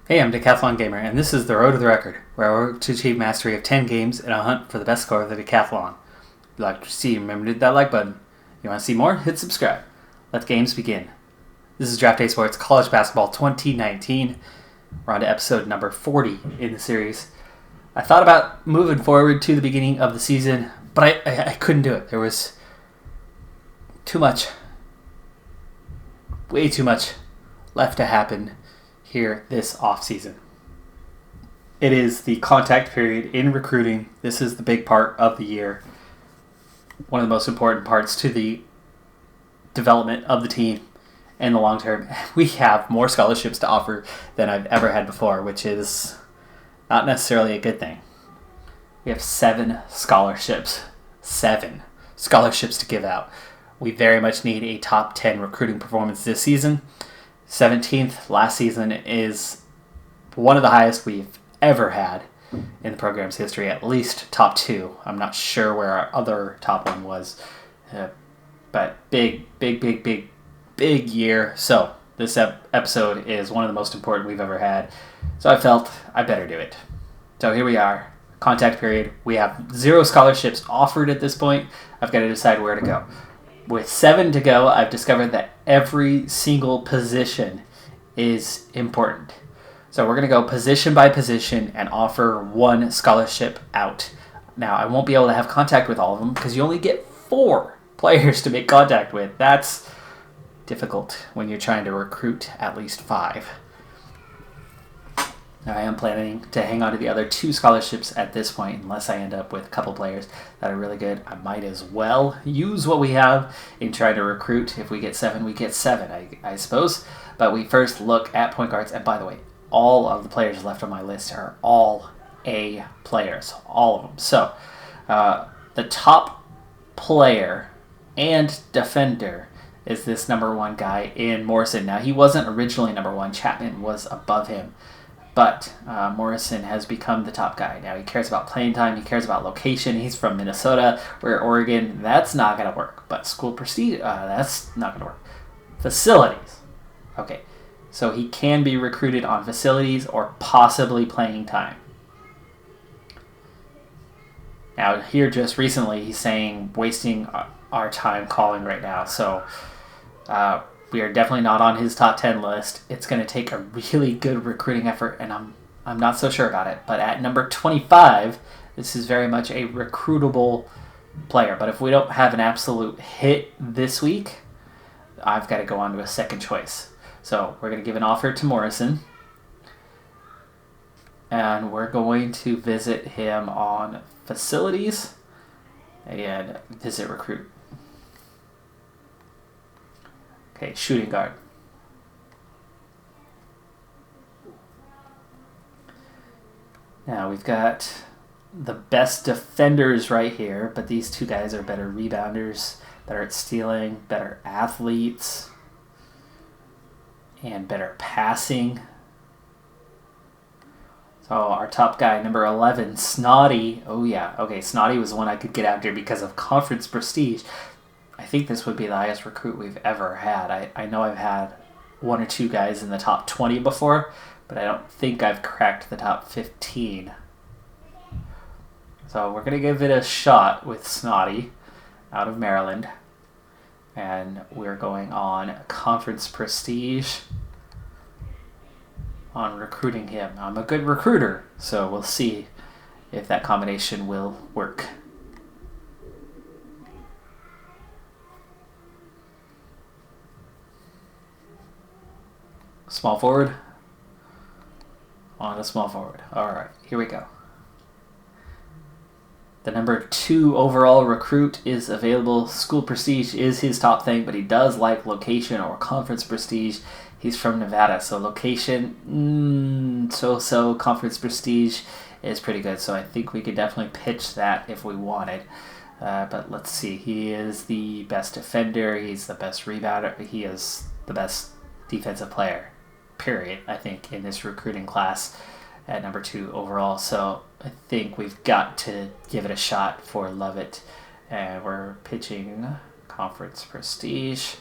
Hey, I'm Decathlon Gamer, and this is the Road to the Record, where I work to achieve mastery of 10 games in a hunt for the best score of the Decathlon. If you'd like to see, remember to hit that like button. If you want to see more, hit subscribe. Let the games begin. This is Draft Day Sports College Basketball 2019. We're on to episode number 40 in the series. I thought about moving forward to the beginning of the season, but I couldn't do it. There was too much, way too much left to happen here this offseason. It is the contact period in recruiting. This is the big part of the year. One of the most important parts to the development of the team in the long term. We have more scholarships to offer than I've ever had before, which is not necessarily a good thing. We have 7 scholarships. 7 scholarships to give out. We very much need a top 10 recruiting performance this season. 17th last season is one of the highest we've ever had in the program's history, at least top 2. I'm not sure where our other top one was, but big year. So this episode is one of the most important we've ever had, so I felt I better do it. So here we are, contact period. We have 0 scholarships offered at this point. I've got to decide where to go. With 7 to go, I've discovered that every single position is important. So we're going to go position by position and offer 1 scholarship out. Now, I won't be able to have contact with all of them because you only get 4 players to make contact with. That's difficult when you're trying to recruit at least 5. Now, I am planning to hang on to the other 2 scholarships at this point, unless I end up with a couple players that are really good. I might as well use what we have in trying to recruit. If we get 7, we get 7, I suppose. But we first look at point guards. And by the way, all of the players left on my list are all A players, all of them. So the top player and defender is this number 1 guy in Morrison. Now, he wasn't originally number 1. Chapman was above him. But Morrison has become the top guy. Now, he cares about playing time. He cares about location. He's from Minnesota. Where Oregon, that's not going to work. But school prestige, that's not going to work. Facilities. Okay, so he can be recruited on facilities or possibly playing time. Now, here just recently, he's saying wasting our time calling right now. So, we are definitely not on his top 10 list. It's going to take a really good recruiting effort, and I'm not so sure about it. But at number 25, this is very much a recruitable player. But if we don't have an absolute hit this week, I've got to go on to a second choice. So we're going to give an offer to Morrison, and we're going to visit him on facilities and visit recruit. Okay, shooting guard. Now we've got the best defenders right here, but these 2 guys are better rebounders, better at stealing, better athletes, and better passing. So our top guy, number 11, Snotty. Oh yeah, okay, Snotty was the one I could get after because of conference prestige. I think this would be the highest recruit we've ever had. I know I've had 1 or 2 guys in the top 20 before, but I don't think I've cracked the top 15. So we're going to give it a shot with Snotty out of Maryland. And we're going on conference prestige on recruiting him. I'm a good recruiter, so we'll see if that combination will work. Small forward. On a small forward. Alright, here we go. The number 2 overall recruit is available. School prestige is his top thing, but he does like location or conference prestige. He's from Nevada, so location, so. Conference prestige is pretty good, so I think we could definitely pitch that if we wanted. But let's see. He is the best defender. He's the best rebounder. He is the best defensive player, period, I think, in this recruiting class at number 2 overall. So I think we've got to give it a shot for Lovett. And we're pitching conference prestige.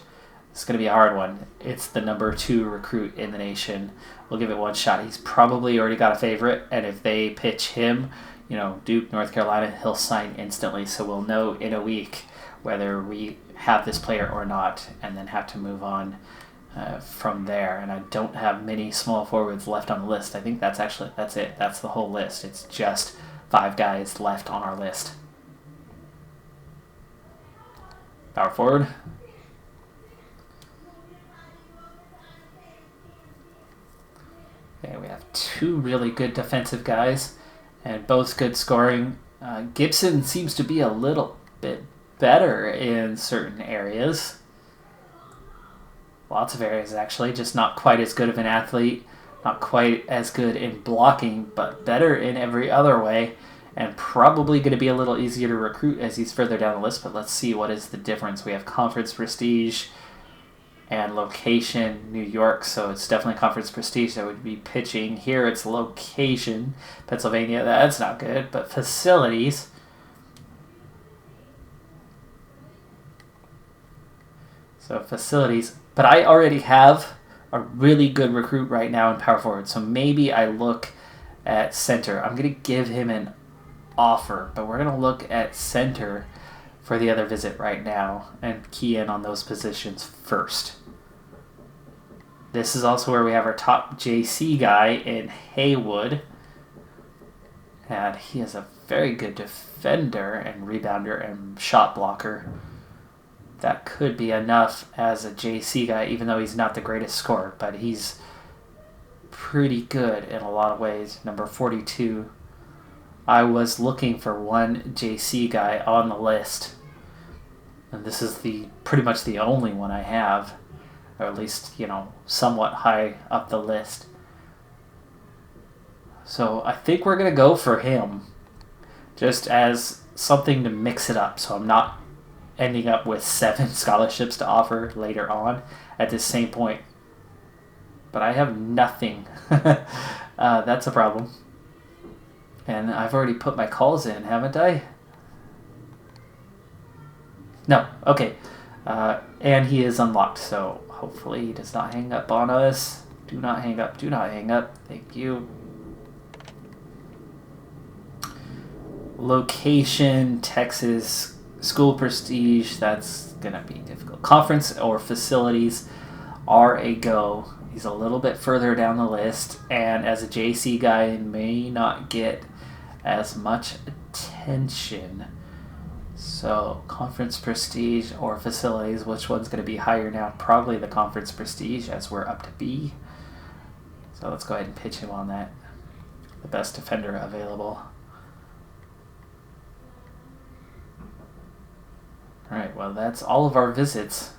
It's going to be a hard one. It's the number 2 recruit in the nation. We'll give it one shot. He's probably already got a favorite, and if they pitch him, Duke, North Carolina, he'll sign instantly. So we'll know in a week whether we have this player or not, and then have to move on from there. And I don't have many small forwards left on the list. I think that's it. That's the whole list. It's just 5 guys left on our list. Power forward. Okay, we have 2 really good defensive guys, and both good scoring. Gibson seems to be a little bit better in certain areas. Lots of areas, actually, just not quite as good of an athlete, not quite as good in blocking, but better in every other way, and probably going to be a little easier to recruit as he's further down the list. But let's see what is the difference. We have conference prestige and location, New York, so it's definitely conference prestige that would be pitching. Here it's location, Pennsylvania. That's not good, but facilities. So facilities, but I already have a really good recruit right now in power forward, so maybe I look at center. I'm going to give him an offer, but we're going to look at center for the other visit right now and key in on those positions first. This is also where we have our top JC guy in Haywood, and he is a very good defender and rebounder and shot blocker. That could be enough as a JC guy, even though he's not the greatest scorer, but he's pretty good in a lot of ways. Number 42. I was looking for one JC guy on the list, and this is pretty much the only one I have, or at least, somewhat high up the list. So I think we're going to go for him, just as something to mix it up, so I'm not ending up with 7 scholarships to offer later on at this same point. But I have nothing. That's a problem. And I've already put my calls in, haven't I? No. Okay. And he is unlocked, so hopefully he does not hang up on us. Do not hang up. Do not hang up. Thank you. Location, Texas. School prestige, that's going to be difficult. Conference or facilities are a go. He's a little bit further down the list, and as a JC guy, may not get as much attention. So, conference prestige or facilities, which one's going to be higher now? Probably the conference prestige, as we're up to B. So let's go ahead and pitch him on that. The best defender available. Alright, well that's all of our visits.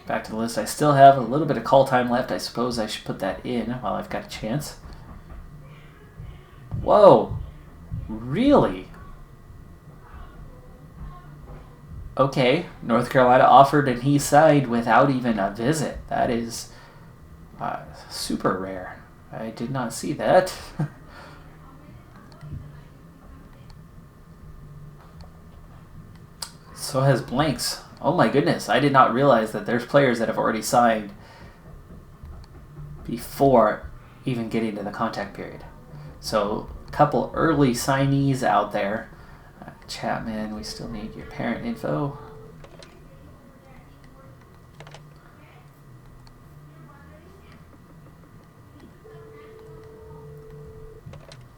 Back to the list. I still have a little bit of call time left. I suppose I should put that in while I've got a chance. Whoa! Really? Okay, North Carolina offered and he signed without even a visit. That is super rare. I did not see that. So has blanks. Oh my goodness, I did not realize that there's players that have already signed before even getting to the contact period. So a couple early signees out there. Chapman, we still need your parent info.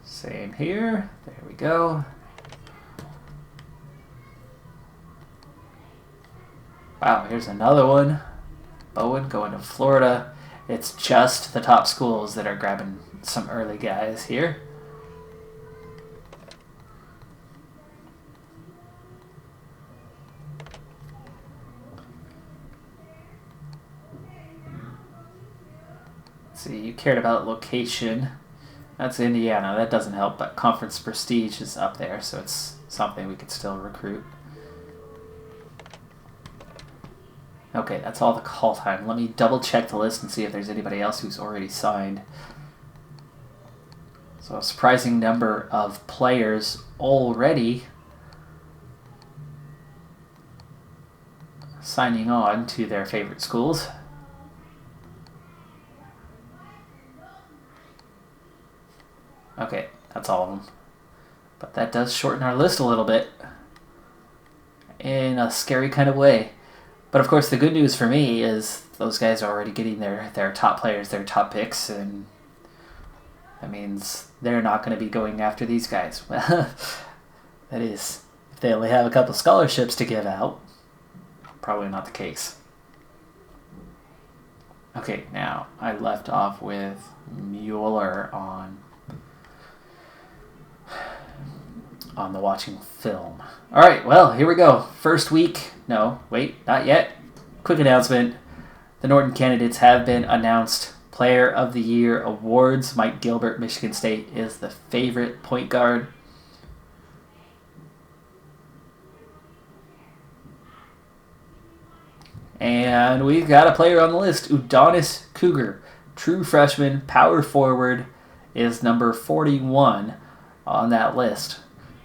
Same here. There we go. Wow, here's another one. Bowen going to Florida. It's just the top schools that are grabbing some early guys here. Let's see, you cared about location. That's Indiana. That doesn't help, but conference prestige is up there, so it's something we could still recruit. Okay, that's all the call time. Let me double check the list and see if there's anybody else who's already signed. So a surprising number of players already. signing on to their favorite schools. Okay, that's all of them. But that does shorten our list a little bit in a scary kind of way. But of course, the good news for me is those guys are already getting their top players, their top picks, and that means they're not going to be going after these guys. Well, that is, if they only have a couple scholarships to give out, probably not the case. Okay, now I left off with Mueller on the watching film. All right, well, here we go. First week. No, wait, not yet. Quick announcement. The Norton candidates have been announced. Player of the Year awards. Mike Gilbert, Michigan State, is the favorite point guard. And we've got a player on the list. Udonis Cougar, true freshman, power forward, is number 41 on that list.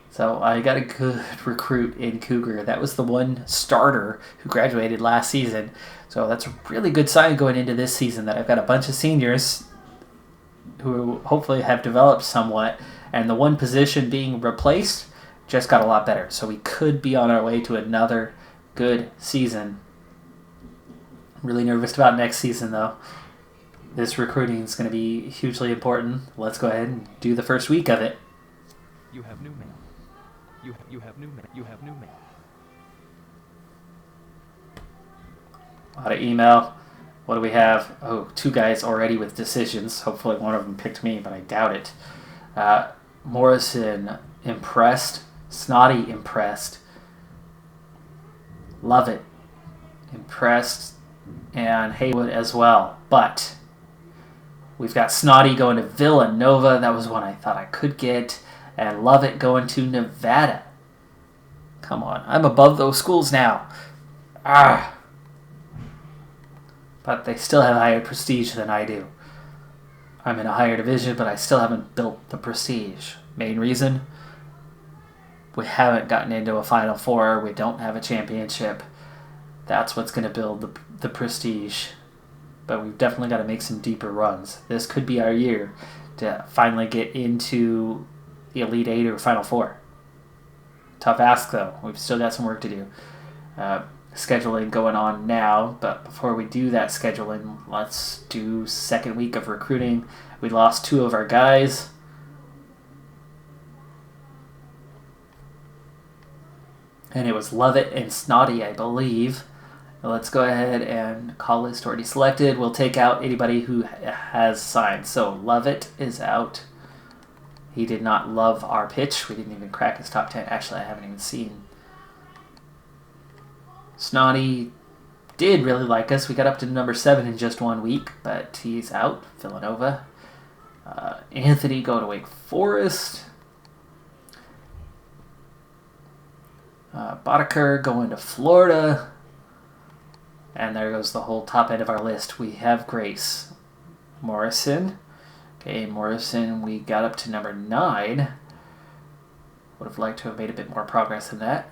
So I got a good recruit in Cougar. That was the one starter who graduated last season. So that's a really good sign going into this season that I've got a bunch of seniors who hopefully have developed somewhat. And the one position being replaced just got a lot better. So we could be on our way to another good season. I'm really nervous about next season, though. This recruiting is going to be hugely important. Let's go ahead and do the first week of it. You have new mail. You have new mail. You have new mail. A lot of email. What do we have? Oh, 2 guys already with decisions. Hopefully one of them picked me, but I doubt it. Morrison, impressed. Snotty, impressed. Love it. Impressed. And Haywood as well. But we've got Snotty going to Villanova. That was one I thought I could get. And Lovett going to Nevada. Come on, I'm above those schools now. But they still have higher prestige than I do. I'm in a higher division, but I still haven't built the prestige. Main reason? We haven't gotten into a Final Four. We don't have a championship. That's what's going to build the prestige. But we've definitely got to make some deeper runs. This could be our year to finally get into the Elite Eight or Final Four. Tough ask, though. We've still got some work to do. Scheduling going on now, but before we do that scheduling, let's do second week of recruiting. We lost 2 of our guys. And it was Lovett and Snotty, I believe. Let's go ahead and call list already selected. We'll take out anybody who has signed. So Lovett is out. He did not love our pitch. We didn't even crack his top 10. Actually, I haven't even seen. Snotty did really like us. We got up to number 7 in just 1 week, but he's out. Villanova. Anthony going to Wake Forest. Boddicker going to Florida. And there goes the whole top end of our list. We have Grace. Morrison. Okay, Morrison, we got up to number 9. Would have liked to have made a bit more progress than that.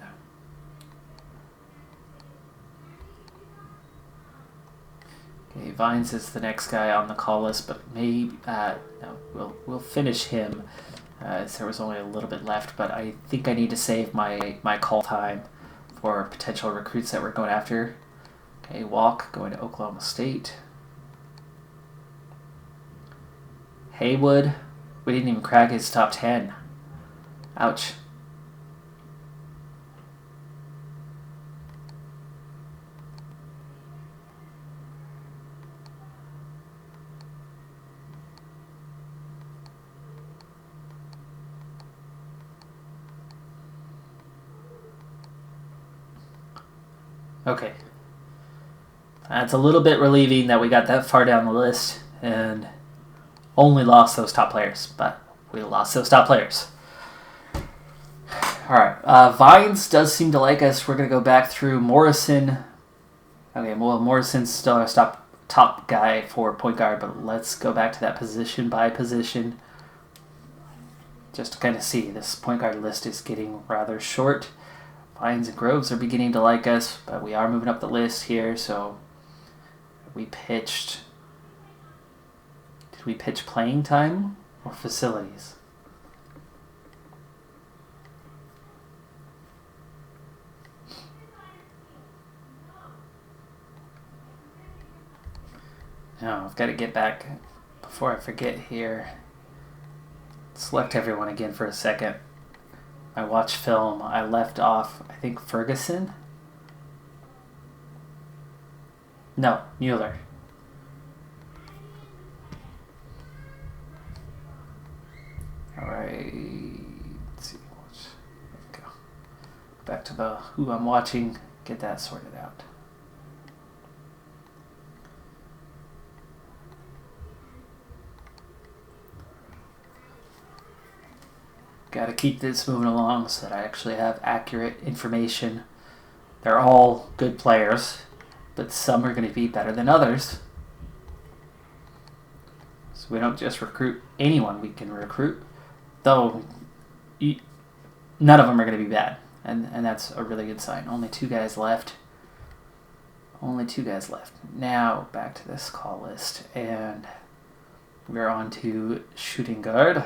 Okay, Vines is the next guy on the call list, but maybe no, we'll finish him. As there was only a little bit left, but I think I need to save my call time for potential recruits that we're going after. Okay, Walk going to Oklahoma State. Haywood, we didn't even crack his top 10. Ouch. Okay. That's a little bit relieving that we got that far down the list and only lost those top players, but we lost those top players. All right. Vines does seem to like us. We're going to go back through Morrison. Okay, well, Morrison's still our top guy for point guard, but let's go back to that position by position just to kind of see. This point guard list is getting rather short. Pines and Groves are beginning to like us, but we are moving up the list here, so we pitched... Did we pitch playing time or facilities? No, I've got to get back before I forget here. Select everyone again for a second. I watched film. I left off, I think, Ferguson? No, Mueller. Alright. Let's see. Let's go. Back to the who I'm watching. Get that sorted out. Got to keep this moving along so that I actually have accurate information. They're all good players, but some are going to be better than others. So we don't just recruit anyone we can recruit, though none of them are going to be bad, and that's a really good sign. Only 2 guys left. Only 2 guys left. Now back to this call list, and we're on to shooting guard.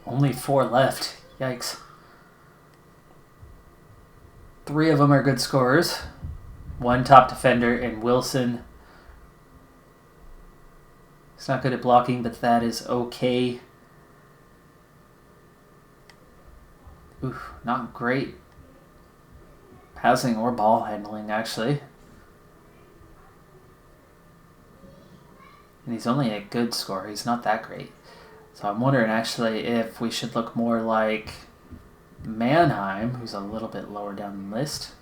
Only 4 left. Yikes. 3 of them are good scorers. 1 top defender, and Wilson. He's not good at blocking, but that is okay. Oof, not great passing or ball handling, actually. And he's only a good scorer. He's not that great. So I'm wondering actually if we should look more like Mannheim, who's a little bit lower down the list.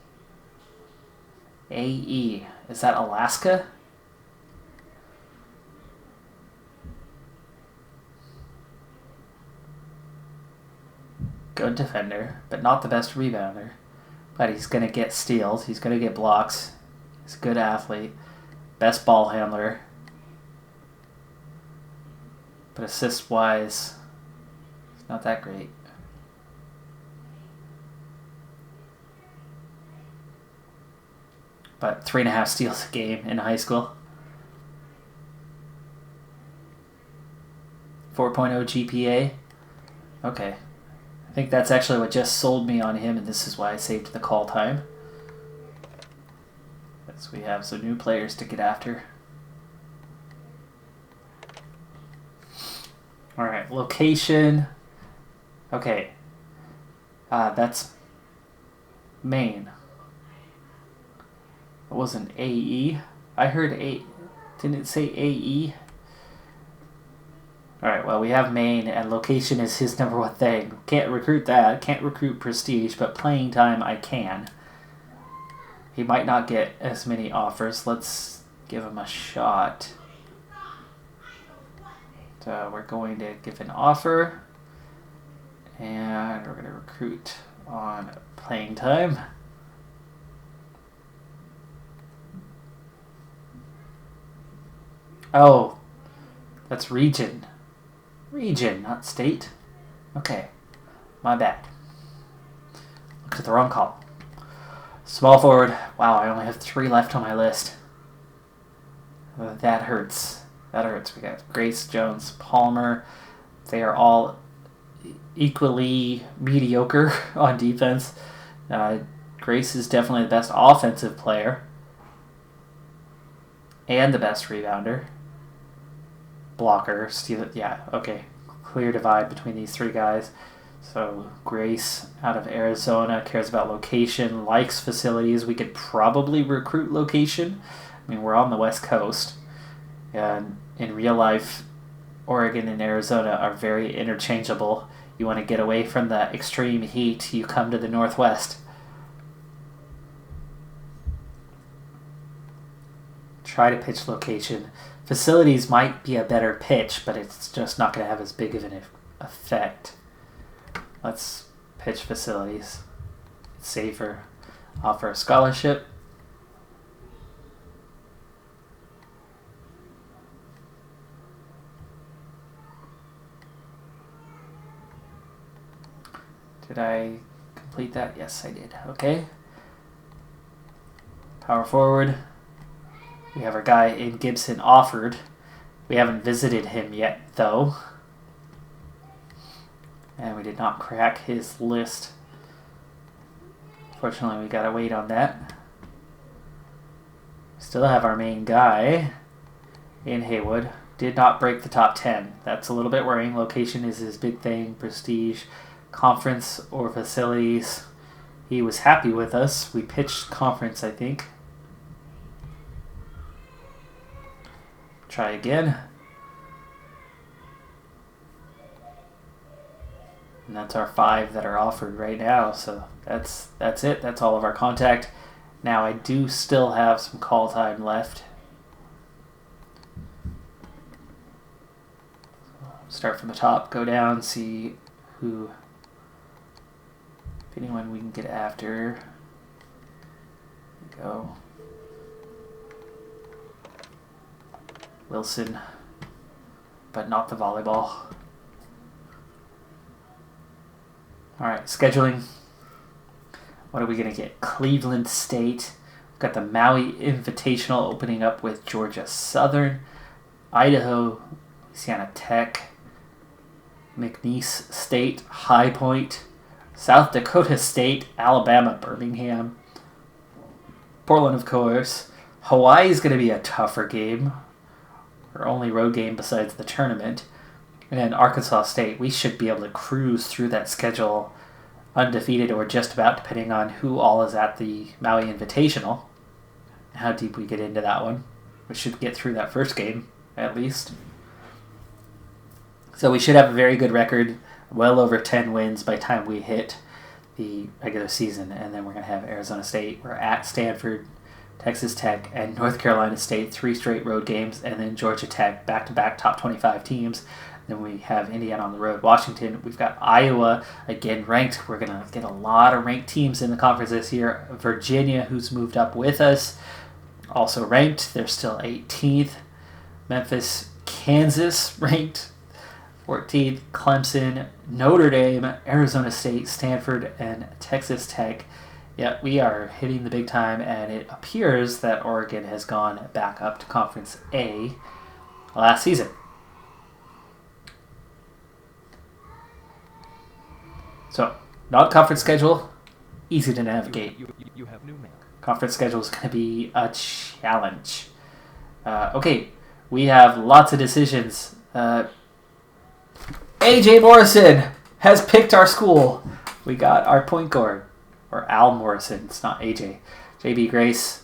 AE. Is that Alaska? Good defender, but not the best rebounder. But he's going to get steals. He's going to get blocks. He's a good athlete. Best ball handler. But assist-wise, it's not that great. But 3.5 steals a game in high school. 4.0 GPA. Okay. I think that's actually what just sold me on him, and this is why I saved the call time. As we have some new players to get after. Alright, location. Okay. That's Maine. It wasn't AE. I heard A. Didn't it say AE? Alright, well, we have Maine, and location is his number 1 thing. Can't recruit that. Can't recruit prestige, but playing time I can. He might not get as many offers. Let's give him a shot. We're going to give an offer, and we're going to recruit on playing time. Oh, that's region. Region, not state. Okay, my bad. Looked at the wrong column. Small forward. Wow, I only have 3 left on my list. That hurts. That hurts. We got Grace, Jones, Palmer. They are all equally mediocre on defense. Grace is definitely the best offensive player. And the best rebounder. Blocker. Steal. Yeah, okay. Clear divide between these 3 guys. So Grace out of Arizona cares about location, likes facilities. We could probably recruit location. I mean, we're on the West Coast. And in real life, Oregon and Arizona are very interchangeable. You want to get away from the extreme heat, you come to the Northwest. Try to pitch location. Facilities might be a better pitch, but it's just not going to have as big of an effect. Let's pitch facilities. It's safer. Offer a scholarship. Did I complete that? Yes, I did. Okay. Power forward. We have our guy in Gibson offered. We haven't visited him yet, though. And we did not crack his list. Fortunately, we gotta wait on that. Still have our main guy in Haywood. Did not break the top 10. That's a little bit worrying. Location is his big thing. Prestige, conference, or facilities. He was happy with us. We pitched conference, I think. Try again. And that's our 5 that are offered right now. So that's it. That's all of our contact. Now I do still have some call time left. Start from the top, go down, see who, if anyone we can get after. Go. Wilson, but not the volleyball. Alright, scheduling. What are we going to get? Cleveland State. We've got the Maui Invitational opening up with Georgia Southern. Idaho, Louisiana Tech. McNeese State, High Point. South Dakota State, Alabama, Birmingham. Portland, of course. Hawaii is going to be a tougher game. Our only road game besides the tournament. And then Arkansas State, we should be able to cruise through that schedule undefeated or just about, depending on who all is at the Maui Invitational. How deep we get into that one. We should get through that first game, at least. So we should have a very good record, well over 10 wins by the time we hit the regular season. And then we're going to have Arizona State. We're at Stanford, Texas Tech, and North Carolina State, 3 straight road games, and then Georgia Tech, back-to-back top 25 teams. Then we have Indiana on the road, Washington. We've got Iowa, again, ranked. We're going to get a lot of ranked teams in the conference this year. Virginia, who's moved up with us, also ranked. They're still 18th. Memphis, Kansas, ranked 14th. Clemson, Notre Dame, Arizona State, Stanford, and Texas Tech. Yeah, we are hitting the big time, and it appears that Oregon has gone back up to Conference A last season. So, non-conference schedule, easy to navigate. You have new mail. Conference schedule is going to be a challenge. Okay, we have lots of decisions. AJ Morrison has picked our school. We got our point guard, or Al Morrison. It's not AJ. JB Grace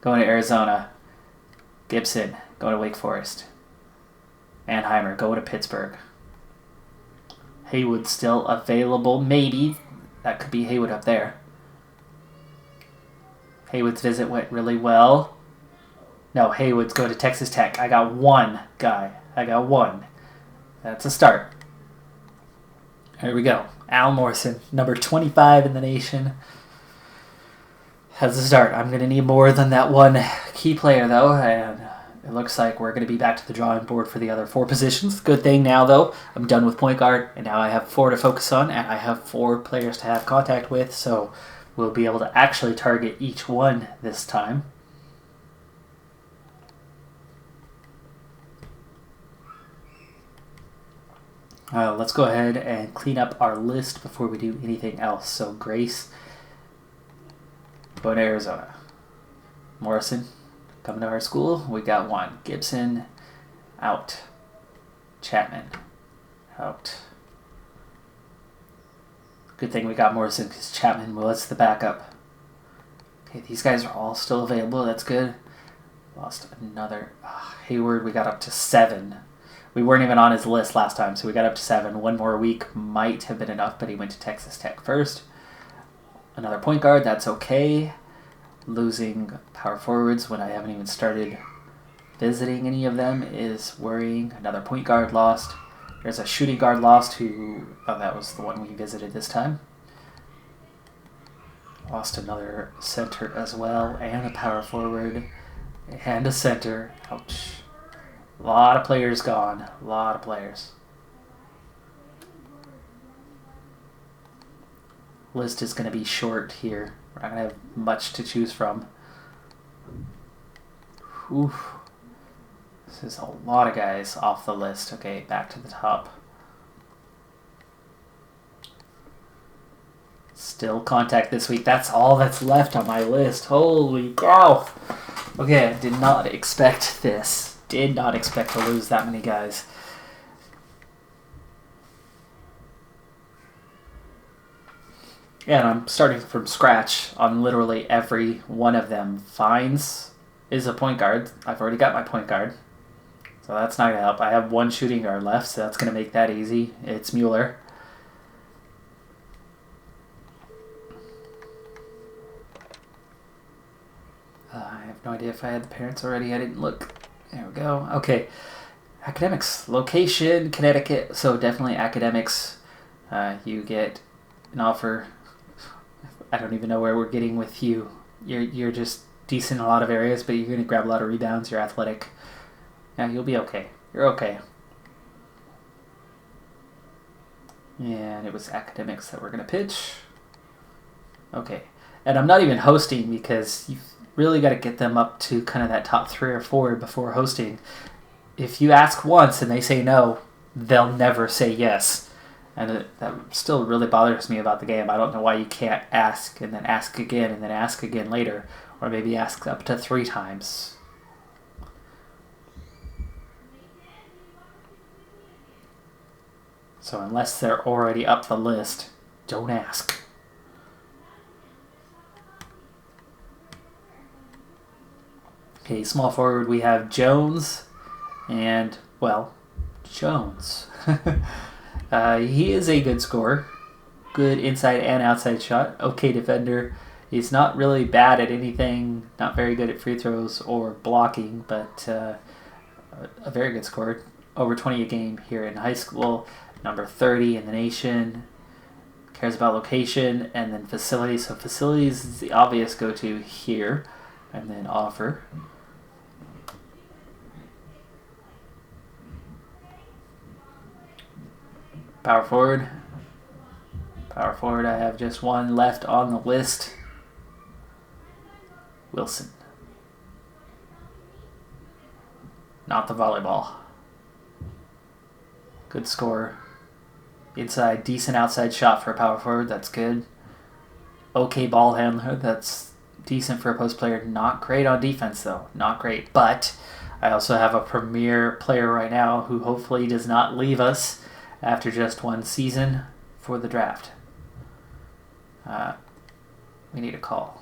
going to Arizona. Gibson going to Wake Forest. Anheimer going to Pittsburgh. Haywood still available, maybe. That could be Haywood up there. Haywood's visit went really well. No, Haywood's going to Texas Tech. I got one guy. I got one. That's a start. Here we go. Al Morrison, number 25 in the nation. Has a start. I'm going to need more than that one key player, though, and it looks like we're going to be back to the drawing board for the other 4 positions. Good thing now, though, I'm done with point guard, and now I have 4 to focus on, and I have 4 players to have contact with, so we'll be able to actually target each one this time. Let's go ahead and clean up our list before we do anything else. So Grace, going to Arizona. Morrison, coming to our school. We got 1. Gibson, out. Chapman, out. Good thing we got Morrison because Chapman was the backup. Okay, these guys are all still available. That's good. Lost another. Hayward, we got up to 7. We weren't even on his list last time, so we got up to 7. 1 more week might have been enough, but he went to Texas Tech first. Another point guard, that's okay. Losing power forwards when I haven't even started visiting any of them is worrying. Another point guard lost. There's a shooting guard lost who... Oh, that was the one we visited this time. Lost another center as well, and a power forward, and a center. Ouch. A lot of players gone. A lot of players. list is going to be short here. We're not going to have much to choose from. Whew. This is a lot of guys off the list. Okay, back to the top. Still contact this week. That's all that's left on my list. Holy cow. Okay, I did not expect this. Did not expect to lose that many guys. And I'm starting from scratch on literally every one of them. Vines is a point guard. I've already got my point guard. So that's not going to help. I have one shooting guard left, so that's going to make that easy. It's Mueller. I have no idea if I had the parents already. I didn't look. There we go. Okay. Academics. Location, Connecticut. So definitely academics. You get an offer. I don't even know where we're getting with you. You're just decent in a lot of areas, but you're going to grab a lot of rebounds. You're athletic. Yeah, you'll be okay. You're okay. And it was academics that we're going to pitch. Okay. And I'm not even hosting because you've really got to get them up to kind of that top 3 or 4 before hosting. If you ask once and they say no, they'll never say yes. And that still really bothers me about the game. I don't know why you can't ask and then ask again and then ask again later. Or maybe ask up to 3 times. So unless they're already up the list, don't ask. Okay, small forward, we have Jones and, well, Jones. He is a good scorer. Good inside and outside shot. Okay defender. He's not really bad at anything. Not very good at free throws or blocking, but a very good scorer. Over 20 a game here in high school. Number 30 in the nation. Cares about location and then facilities. So facilities is the obvious go-to here. And then offer. Power forward. Power forward, I have just one left on the list. Wilson. Not the volleyball. Good scorer. Inside, decent outside shot for a power forward. That's good. Okay ball handler. That's decent for a post player. Not great on defense, though. Not great. But I also have a premier player right now who hopefully does not leave us after just one season for the draft. We need a call.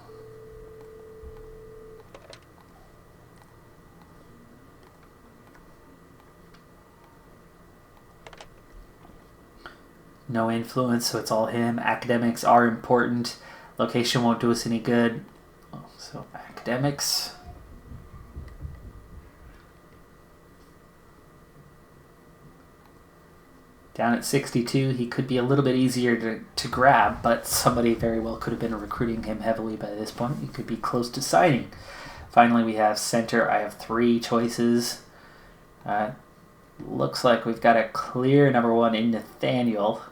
No influence, so it's all him. Academics are important. Location won't do us any good. So academics. Down at 62, he could be a little bit easier to grab, but somebody very well could have been recruiting him heavily by this point. He could be close to signing. Finally, we have center. I have 3 choices. Looks like we've got a clear number 1 in Nathaniel.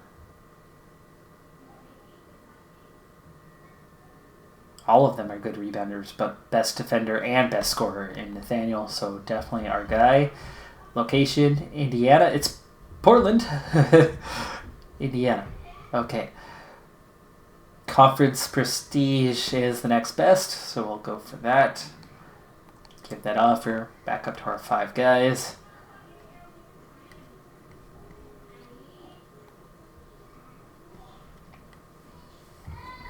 All of them are good rebounders, but best defender and best scorer in Nathaniel, so definitely our guy. Location, Indiana. It's Portland. Indiana. Okay. Conference prestige is the next best, so we'll go for that. Give that offer. Back up to our 5 guys.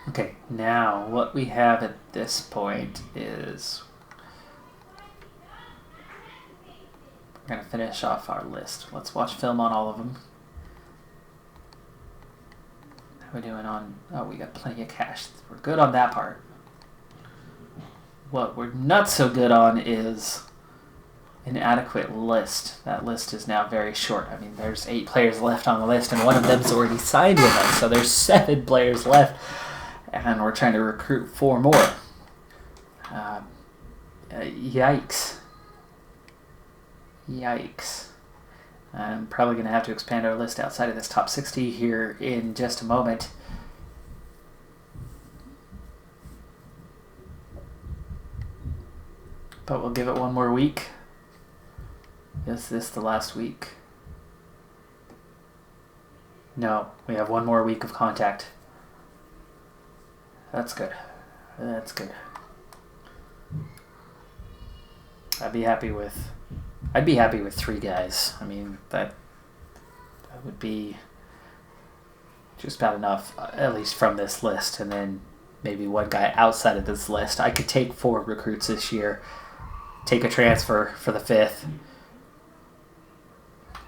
Okay, now what we have at this point is we're going to finish off our list. Let's watch film on all of them. How are we doing on... Oh, we got plenty of cash. We're good on that part. What we're not so good on is an adequate list. That list is now very short. I mean, there's 8 players left on the list, and one of them's already signed with us, so there's 7 players left, and we're trying to recruit 4 more. Yikes. Yikes. I'm probably going to have to expand our list outside of this top 60 here in just a moment. but we'll give it one more week. Is this the last week? No, we have one more week of contact. That's good. That's good. I'd be happy with 3 guys. I mean, that would be just about enough, at least from this list, and then maybe one guy outside of this list. I could take 4 recruits this year, take a transfer for the 5th,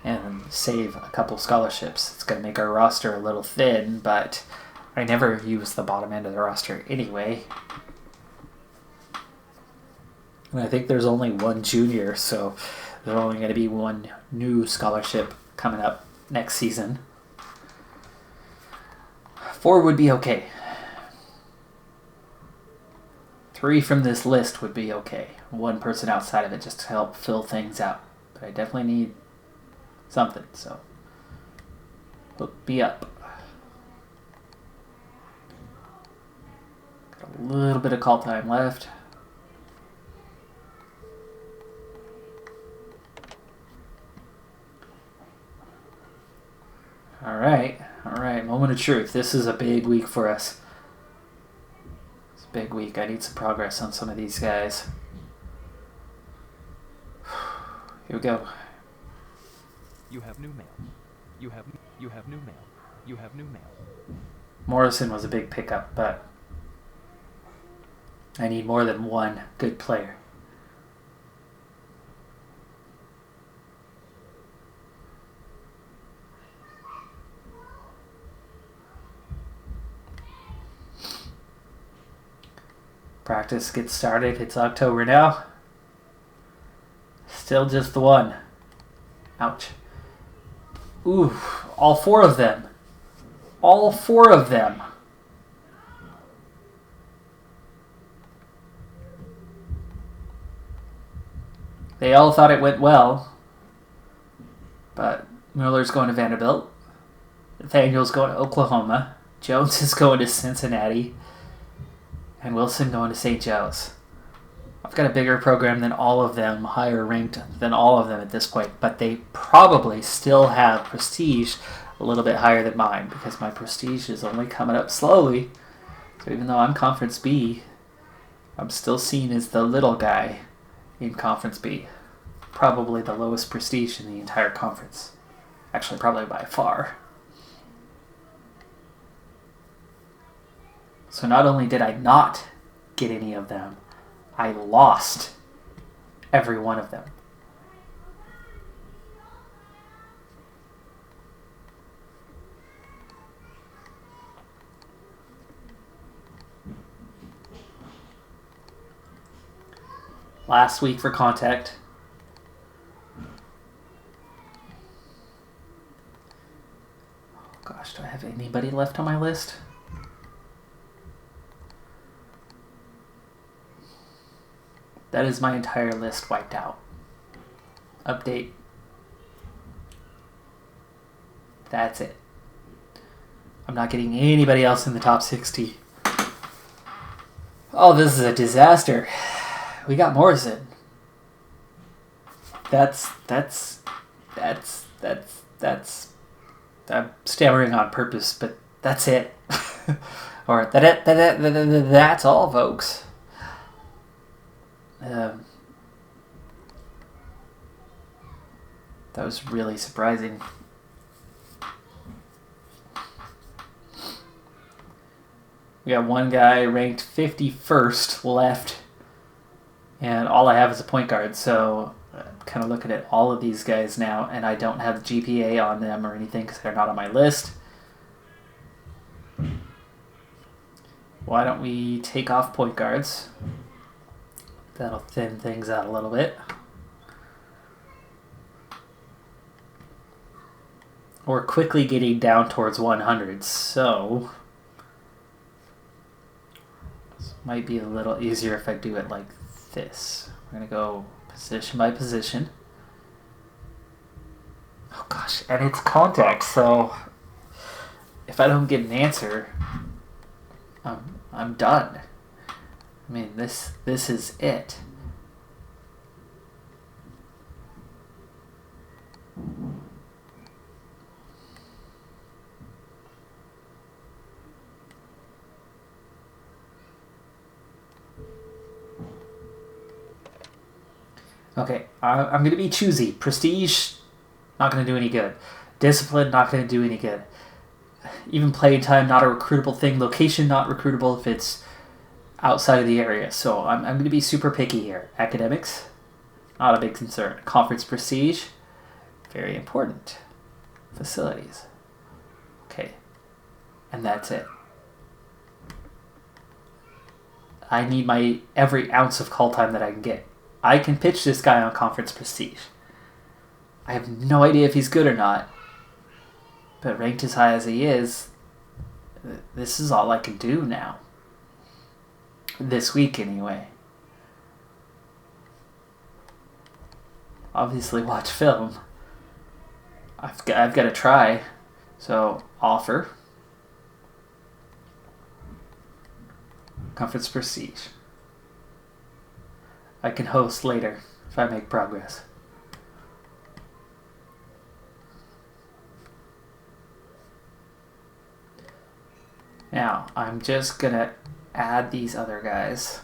and save a couple scholarships. It's going to make our roster a little thin, but I never use the bottom end of the roster anyway. And I think there's only one junior, so there's only going to be one new scholarship coming up next season. 4 would be okay. 3 from this list would be okay. 1 person outside of it just to help fill things out. But I definitely need something, so hook me up. Got a little bit of call time left. All right, moment of truth. This is a big week for us. It's a big week. I need some progress on some of these guys. Here we go. You have new mail. You have new mail. You have new mail. Morrison was a big pickup, but I need more than one good player. Practice gets started. It's October now. Still just the one. Ouch. Ooh, all 4 of them. All 4 of them. They all thought it went well. But Miller's going to Vanderbilt. Nathaniel's going to Oklahoma. Jones is going to Cincinnati. And Wilson going to St. Joe's. I've got a bigger program than all of them, higher ranked than all of them at this point, but they probably still have prestige a little bit higher than mine because my prestige is only coming up slowly. So even though I'm Conference B, I'm still seen as the little guy in Conference B. Probably the lowest prestige in the entire conference. Actually, probably by far. So not only did I not get any of them, I lost every one of them. Last week for contact. Oh gosh, do I have anybody left on my list? That is my entire list wiped out. Update. That's it. I'm not getting anybody else in the top 60. Oh, this is a disaster. We got Morrison. That's I'm stammering on purpose, but that's it. Or that's all, folks. That was really surprising. We got one guy ranked 51st left, and all I have is a point guard, so I'm kind of looking at all of these guys now, and I don't have the GPA on them or anything because they're not on my list. Why don't we take off point guards? That'll thin things out a little bit. We're quickly getting down towards 100, so this might be a little easier if I do it like this. We're going to go position by position. Oh gosh, and it's contact, so if I don't get an answer, I'm done. I mean, this is it. Okay, I'm going to be choosy. Prestige, not going to do any good. Discipline, not going to do any good. Even playing time, not a recruitable thing. Location, not recruitable if it's outside of the area. So I'm going to be super picky here. Academics, not a big concern. Conference prestige, very important. Facilities. Okay. And that's it. I need my every ounce of call time that I can get. I can pitch this guy on conference prestige. I have no idea if he's good or not. But ranked as high as he is, this is all I can do now. This week, anyway. Obviously, watch film. I've got to try. So, offer. Conference prestige. I can host later if I make progress. Now, I'm just going to add these other guys,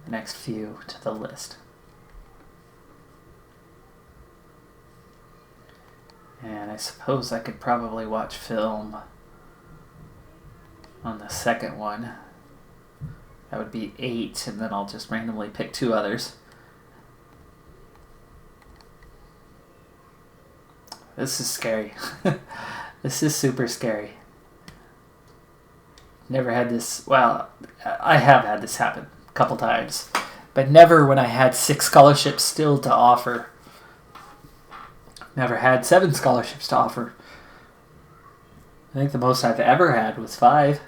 the next few, to the list. And I suppose I could probably watch film on the second one. That would be 8, and then I'll just randomly pick 2 others. This is scary. This is super scary. Never had this, well, I have had this happen a couple times, but never when I had 6 scholarships still to offer. Never had 7 scholarships to offer. I think the most I've ever had was 5.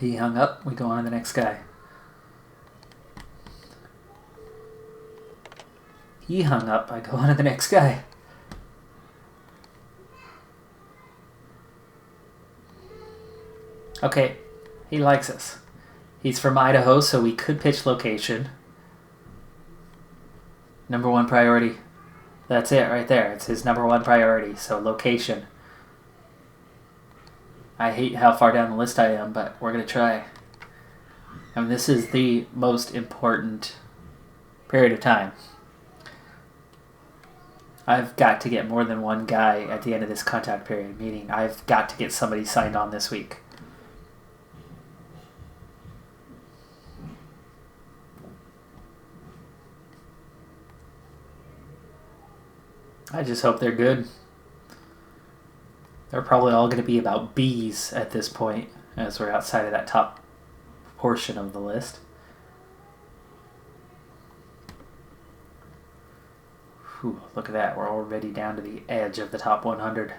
He hung up, we go on to the next guy. He hung up, I go on to the next guy. Okay, he likes us. He's from Idaho, so we could pitch location. Number 1 priority. That's it right there. It's his number 1 priority, so location. I hate how far down the list I am, but we're going to try. I mean, this is the most important period of time. I've got to get more than 1 guy at the end of this contact period, meaning I've got to get somebody signed on this week. I just hope they're good. They're probably all going to be about B's at this point, as we're outside of that top portion of the list. Whew, look at that. We're already down to the edge of the top 100.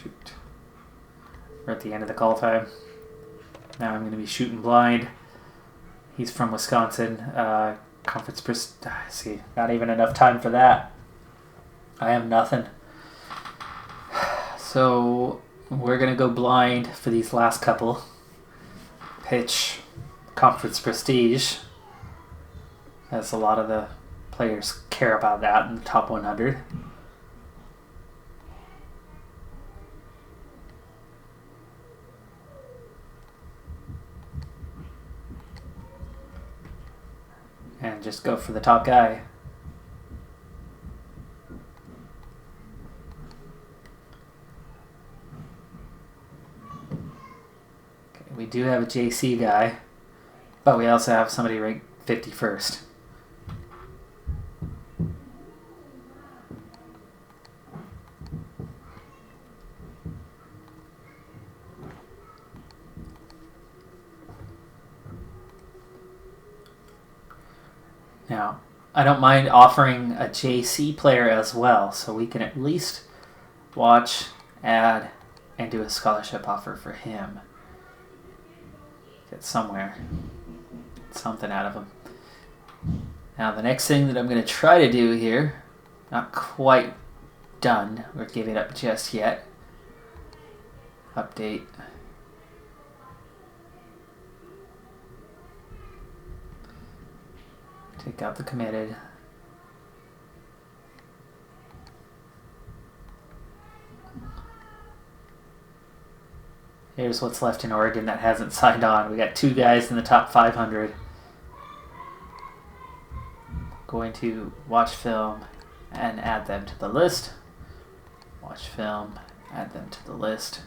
Shoot. We're at the end of the call time. Now I'm going to be shooting blind. He's from Wisconsin. Conference see, not even enough time for that. I have nothing. So we're going to go blind for these last couple. Pitch conference prestige. As a lot of the players care about that in the top 100. And just go for the top guy. Okay, we do have a JC guy, but we also have somebody ranked 51st. Now, I don't mind offering a JC player as well, so we can at least watch, add, and do a scholarship offer for him. Get somewhere. Something out of him. Now the next thing that I'm going to try to do here, not quite done or giving up just yet. Update. Take out the committed. Here's what's left in Oregon that hasn't signed on. We got 2 guys in the top 500. Going to watch film and add them to the list. Watch film, add them to the list.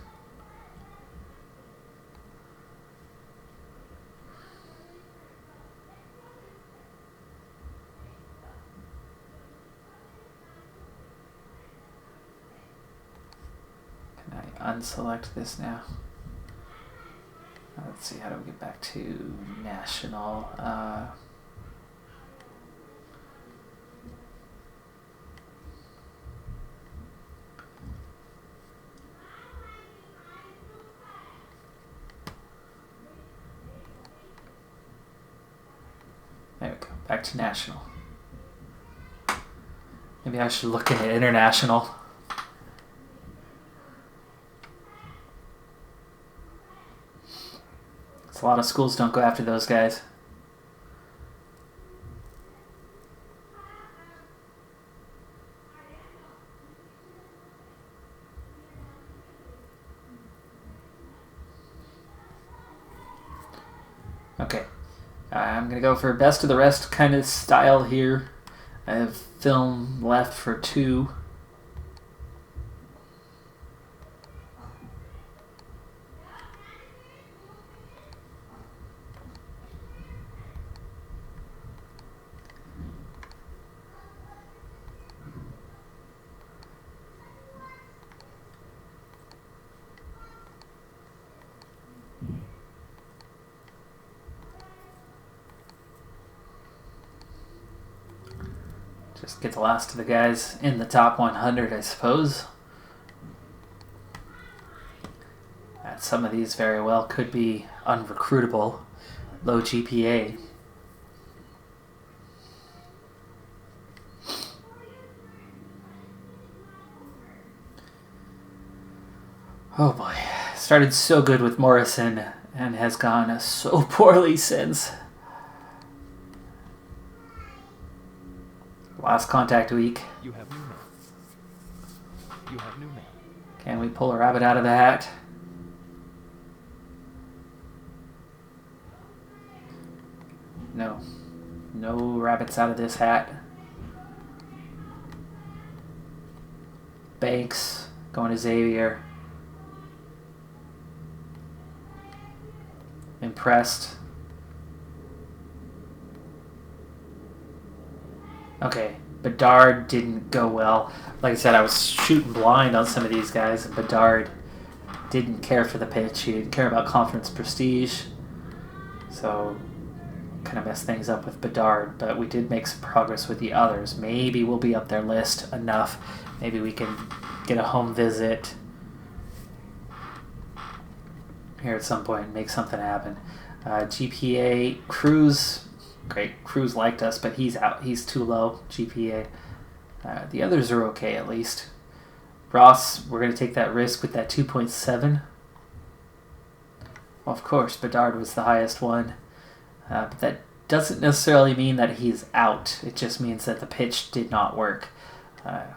Can I unselect this now? Let's see, how do we get back to national? There we go, back to national. Maybe I should look into international. A lot of schools don't go after those guys. Okay, I'm gonna go for best of the rest kind of style here. I have film left for 2. Just get the last of the guys in the top 100, I suppose. And some of these very well could be unrecruitable, low GPA. Oh boy, started so good with Morrison and has gone so poorly since. Last contact week. You have new mail. You have new mail. Can we pull a rabbit out of the hat? No. No rabbits out of this hat. Banks going to Xavier. Impressed. Okay, Bedard didn't go well. Like I said, I was shooting blind on some of these guys, and Bedard didn't care for the pitch. He didn't care about conference prestige. So, kind of messed things up with Bedard, but we did make some progress with the others. Maybe we'll be up their list enough. Maybe we can get a home visit here at some point and make something happen. GPA, Cruz... Great. Cruz liked us, but he's out. He's too low GPA. The others are okay, at least. Ross, we're going to take that risk with that 2.7. Well, of course, Bedard was the highest one. But that doesn't necessarily mean that he's out. It just means that the pitch did not work.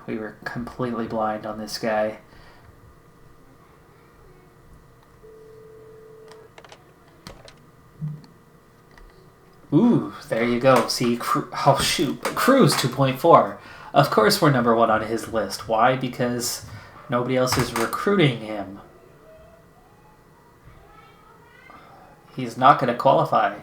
We were completely blind on this guy. Ooh, there you go. See, oh shoot, Cruz 2.4. Of course we're number 1 on his list. Why? Because nobody else is recruiting him. He's not going to qualify.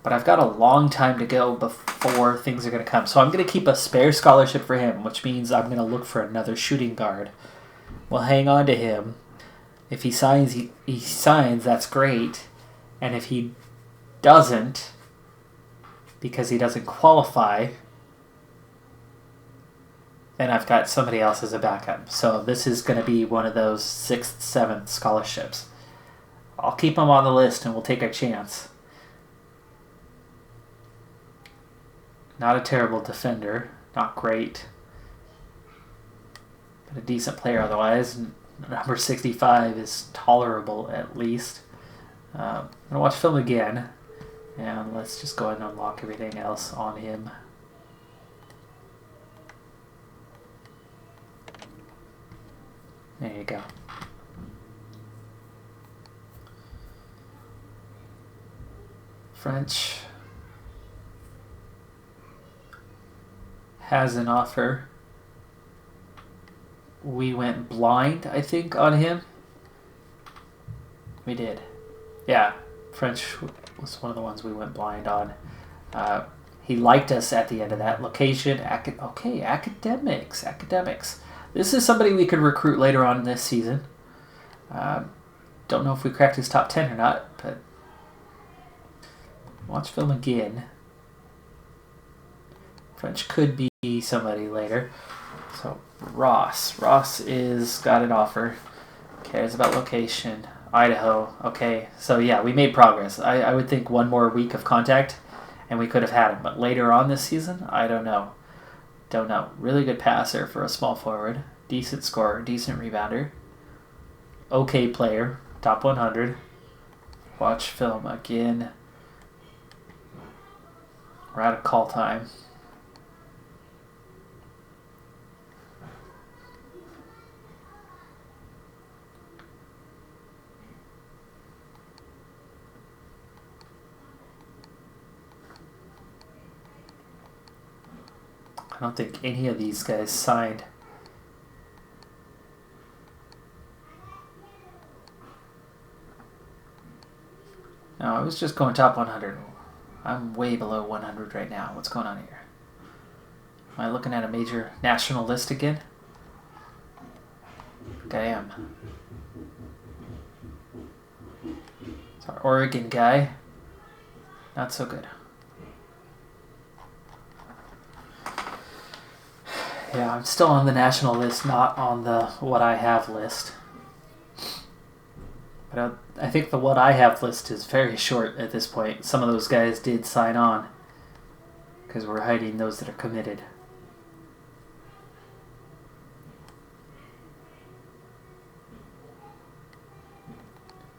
But I've got a long time to go before things are going to come. So I'm going to keep a spare scholarship for him, which means I'm going to look for another shooting guard. We'll hang on to him. If he signs, he signs, that's great. And if he doesn't, because he doesn't qualify, then I've got somebody else as a backup. So this is going to be one of those 6th, 7th scholarships. I'll keep him on the list and we'll take our chance. Not a terrible defender. Not great. But a decent player otherwise. Number 65 is tolerable at least. I'm going to watch film again. And let's just go ahead and unlock everything else on him. There you go. French has an offer. We went blind, I think, on him. We did. Yeah, French was one of the ones we went blind on. He liked us at the end of that. Location, okay, academics. This is somebody we could recruit later on this season. Don't know if we cracked his top 10 or not, but watch film again. French could be somebody later. So Ross is got an offer. Cares about location. Idaho. Okay, so yeah, we made progress. I would think one more week of contact and we could have had him. But later on this season, I don't know. Really good passer for a small forward. Decent scorer. Decent rebounder. Okay player. Top 100. Watch film again. We're out of call time. I don't think any of these guys signed. No, I was just going top 100. I'm way below 100 right now. What's going on here? Am I looking at a major national list again? I think I am. It's our Oregon guy. Not so good. Yeah, I'm still on the national list, not on the what I have list. But I think the what I have list is very short at this point. Some of those guys did sign on because we're hiding those that are committed.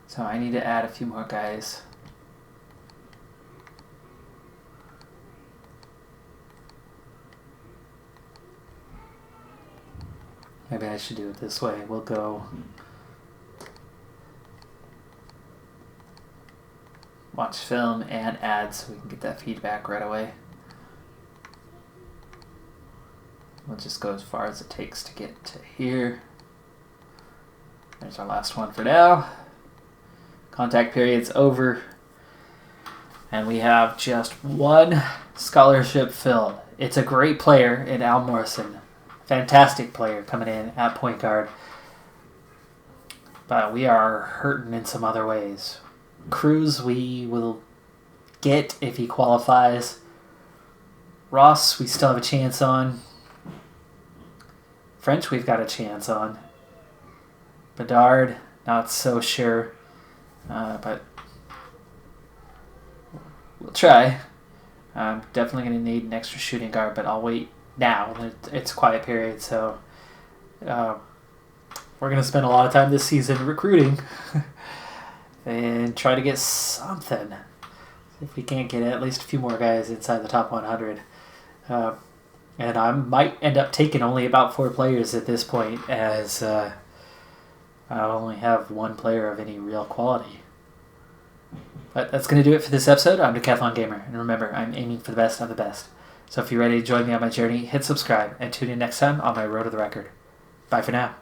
So I need to add a few more guys. Maybe I should do it this way. We'll go watch film and add so we can get that feedback right away. We'll just go as far as it takes to get to here. There's our last one for now. Contact period's over. And we have just one scholarship filled. It's a great player in Al Morrison. Fantastic player coming in at point guard. But we are hurting in some other ways. Cruz we will get if he qualifies. Ross we still have a chance on. French we've got a chance on. Bedard, not so sure. But we'll try. I'm definitely going to need an extra shooting guard, but I'll wait now. It's a quiet period, so we're going to spend a lot of time this season recruiting and try to get something. If we can't get at least a few more guys inside the top 100. And I might end up taking only about 4 players at this point, as I only have one player of any real quality. But that's going to do it for this episode. I'm Decathlon Gamer, and remember, I'm aiming for the best of the best. So if you're ready to join me on my journey, hit subscribe, and tune in next time on my Road to the Record. Bye for now.